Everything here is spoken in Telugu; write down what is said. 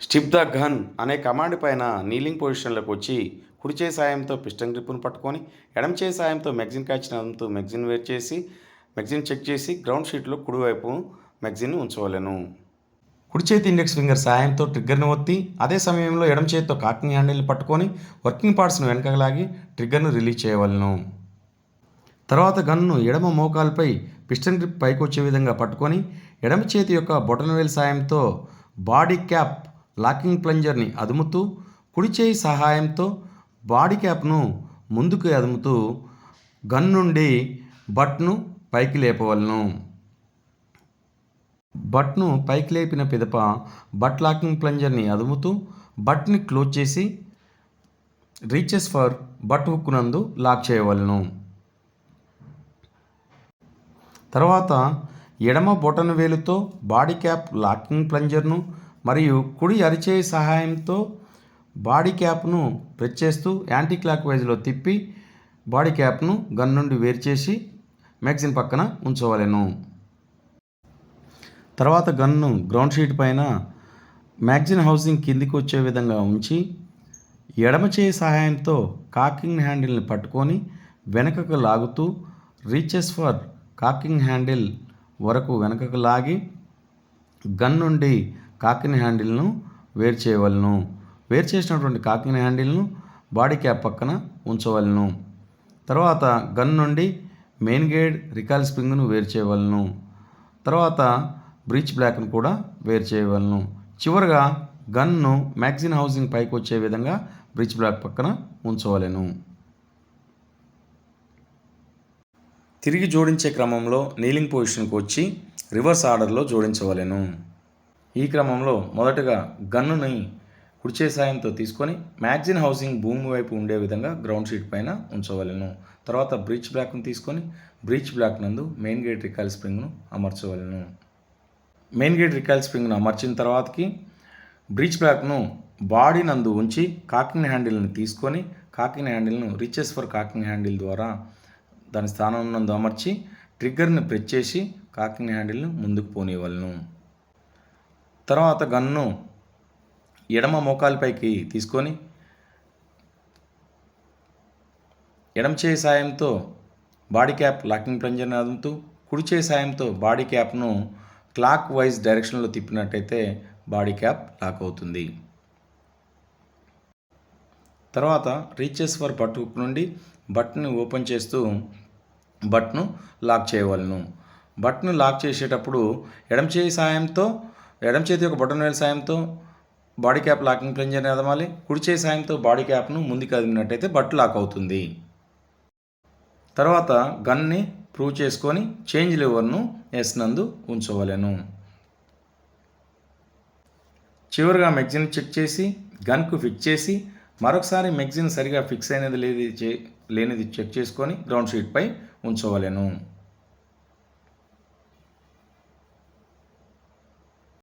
స్టిప్ ద గన్ అనే కమాండ్ పైన నీలింగ్ పొజిషన్లోకి వచ్చి కుడి చేయి సాయంతో పిస్టన్ గ్రిప్ను పట్టుకొని ఎడమ చేయి సాయంతో మ్యాగజిన్ కాచినంతో మ్యాగజిన్ వేర్ చేసి మ్యాగజిన్ చెక్ చేసి గ్రౌండ్ షీట్లో కుడివైపు మ్యాగజిన్ ఉంచవలెను. కుడి చేతి ఇండెక్స్ ఫింగర్ సాయంతో ట్రిగ్గర్ను ఒత్తి అదే సమయంలో ఎడమ చేతితో కాకింగ్ హ్యాండిల్ని పట్టుకొని వర్కింగ్ పార్ట్స్ను వెనకకు లాగి ట్రిగ్గర్ను రిలీజ్ చేయవలను. తర్వాత గన్ను ఎడమ మోకాలపై పిస్టన్ గ్రిప్ పైకి వచ్చే విధంగా పట్టుకొని ఎడమ చేతి యొక్క బొటనవేలు సాయంతో బాడీ క్యాప్ లాకింగ్ ప్లంజర్ని అదుముతూ కుడి చేయి సహాయంతో బాడీ క్యాప్ను ముందుకు అదుముతూ గన్ నుండి బట్ను పైకి లేపవలను. బట్ను పైకి లేపిన పిదప బట్ లాకింగ్ ప్లంజర్ని అదుముతూ బట్ని క్లోజ్ చేసి రీచెస్ ఫర్ బట్ హుక్ నందు లాక్ చేయవలను. తర్వాత ఎడమ బొటన వేలుతో బాడీ క్యాప్ లాకింగ్ ప్లంజర్ను మరియు కుడి అరిచేయి సహాయంతో బాడీ క్యాప్ను ప్రెస్ చేస్తూ యాంటీ క్లాక్ వైజ్లో తిప్పి బాడీ క్యాప్ను గన్ నుండి వేరు చేసి మ్యాగజిన్ పక్కన ఉంచవలెను. తర్వాత గన్ను గ్రౌండ్ షీట్ పైన మ్యాగజిన్ హౌసింగ్ కిందికి వచ్చే విధంగా ఉంచి ఎడమ చేయి సహాయంతో కాకింగ్ హ్యాండిల్ని పట్టుకొని వెనకకు లాగుతూ రీచెస్ ఫర్ కాకింగ్ హ్యాండిల్ వరకు వెనకకు లాగి గన్ నుండి కాకింగ్ హ్యాండిల్ను వేరు చేయవలను. వేరు చేసినటువంటి కాకింగ్ హ్యాండిల్ను బాడీ క్యాప్ పక్కన ఉంచవలను. తర్వాత గన్ నుండి మెయిన్ గేర్ రికాల్ స్ప్రింగ్ను వేరు చేయవలను. తర్వాత బ్రీచ్ బ్లాక్ను కూడా వేరు చేయవలను. చివరగా గన్ను మ్యాగజిన్ హౌసింగ్ పైకి వచ్చే విధంగా బ్రీచ్ బ్లాక్ పక్కన ఉంచవలెను. తిరిగి జోడించే క్రమంలో నీలింగ్ పొజిషన్కి వచ్చి రివర్స్ ఆర్డర్లో జోడించవలెను. ఈ క్రమంలో మొదటగా గన్నుని కుడిచే సాయంతో తీసుకొని మ్యాగజిన్ హౌసింగ్ భూమి వైపు ఉండే విధంగా గ్రౌండ్ షీట్ పైన ఉంచవలెను. తర్వాత బ్రీచ్ బ్లాక్ను తీసుకొని బ్రీచ్ బ్లాక్ నందు మెయిన్ గేట్ రికాల్ స్ప్రింగ్ను అమర్చవలెను. మెయిన్ గేట్ రికాల్ స్ప్రింగ్ను అమర్చిన తర్వాతకి బ్రీచ్ బ్లాక్ను బాడీ నందు ఉంచి కాకింగ్ హ్యాండిల్ని తీసుకొని కాకింగ్ హ్యాండిల్ను రీచెస్ ఫర్ కాకింగ్ హ్యాండిల్ ద్వారా దాని స్థానం నందు అమర్చి ట్రిగ్గర్ని ప్రెస్ చేసి కాకింగ్ హ్యాండిల్ను ముందుకు పోనివ్వలను. తర్వాత గన్ను ఎడమ మోకాలిపైకి తీసుకొని ఎడమ చేయి సాయంతో బాడీ క్యాప్ లాకింగ్ ప్లంజర్ని అదుముతూ కుడి చేయి సాయంతో బాడీ క్యాప్ను క్లాక్ వైజ్ డైరెక్షన్లో తిప్పినట్టయితే బాడీ క్యాప్ లాక్ అవుతుంది. తర్వాత రీచెస్ ఫర్ బట్ హుక్ నుండి బట్ని ఓపెన్ చేస్తూ బట్ను లాక్ చేయవలను. బట్ను లాక్ చేసేటప్పుడు ఎడమ చేతి యొక్క బొటనవేలు సాయంతో బాడీ క్యాప్ లాకింగ్ ప్లంజర్ని అదమాలి. కుడి చేయి సాయంతో బాడీ క్యాప్ను ముందుకు అదిమినట్టయితే బట్ లాక్ అవుతుంది. తర్వాత గన్ని ప్రూవ్ చేసుకొని చేంజ్ లివర్ను ఎస్ నందు ఉంచవలెను. చివరిగా మ్యాగజిన్ చెక్ చేసి గన్కు ఫిక్స్ చేసి మరొకసారి మ్యాగజిన్ సరిగా ఫిక్స్ అయినది లేనిది చెక్ చేసుకొని గ్రౌండ్ షీట్పై ఉంచవలెను.